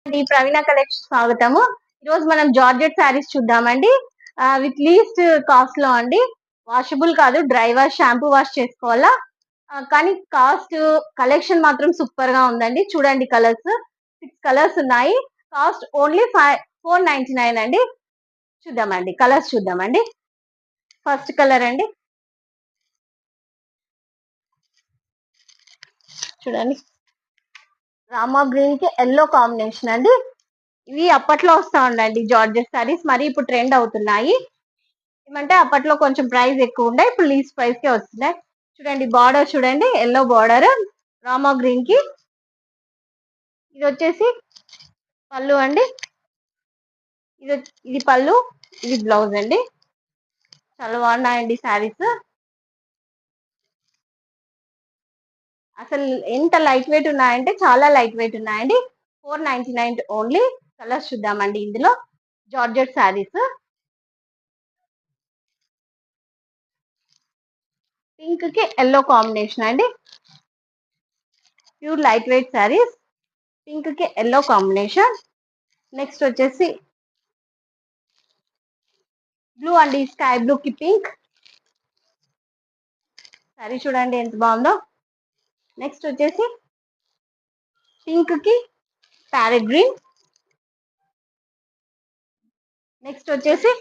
అండి ప్రవీణ కలెక్షన్ స్వాగతము. ఈరోజు మనం జార్జెట్ శారీస్ చూద్దామండి. విత్ లీస్ట్ కాస్ట్ లో అండి. వాషబుల్ కాదు, డ్రై వాష్, షాంపూ వాష్ చేసుకోవాలా. కానీ కాస్ట్ కలెక్షన్ మాత్రం సూపర్ గా ఉందండి. చూడండి కలర్స్, 6 కలర్స్ ఉన్నాయి. కాస్ట్ ఓన్లీ 499 అండి. చూద్దామండి, కలర్స్ చూద్దామండి. ఫస్ట్ కలర్ అండి, చూడండి రామా గ్రీన్ కి ఎల్లో కాంబినేషన్ అండి. ఇవి అప్పట్లో వస్తా ఉండండి జార్జెట్ సారీస్, మరి ఇప్పుడు ట్రెండ్ అవుతున్నాయి. ఏమంటే అప్పట్లో కొంచెం ప్రైస్ ఎక్కువ ఉండే, ఇప్పుడు లీస్ట్ ప్రైస్ కే వస్తున్నాయి. చూడండి బార్డర్, చూడండి ఎల్లో బార్డర్ రామా గ్రీన్ కి. ఇది వచ్చేసి పళ్ళు అండి. ఇది పళ్ళు, ఇది బ్లౌజ్ అండి. చాలా బాగున్నాయండి శారీస్. అసలు ఎంత లైట్ వెయిట్ ఉన్నాయంటే చాలా లైట్ వెయిట్ ఉన్నాయండి. 499 ఓన్లీ. కలర్స్ చూద్దామండి ఇందులో. జార్జెట్ శారీస్, పింక్ కి ఎల్లో కాంబినేషన్ అండి. Pure light weight saris, pink కి ఎల్లో కాంబినేషన్. నెక్స్ట్ వచ్చేసి బ్లూ అండి, స్కై బ్లూ కి పింక్. శారీ చూడండి ఎంత బాగుందో. నెక్స్ట్ వచ్చేసి పింక్ కి ప్యారెట్ గ్రీన్. నెక్స్ట్ వచ్చేసి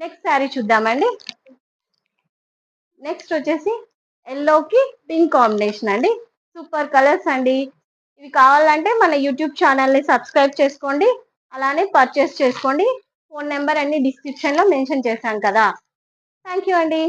నెక్స్ట్ శారీ చూద్దామండి. నెక్స్ట్ వచ్చేసి ఎల్లో కి పింక్ కాంబినేషన్ అండి. సూపర్ కలర్స్ అండి. ఇవి కావాలంటే మన యూట్యూబ్ ఛానల్ని సబ్స్క్రైబ్ చేసుకోండి, అలానే పర్చేస్ చేసుకోండి. ఫోన్ నెంబర్ అన్ని డిస్క్రిప్షన్లో మెన్షన్ చేశాను కదా. థ్యాంక్ యూ అండి.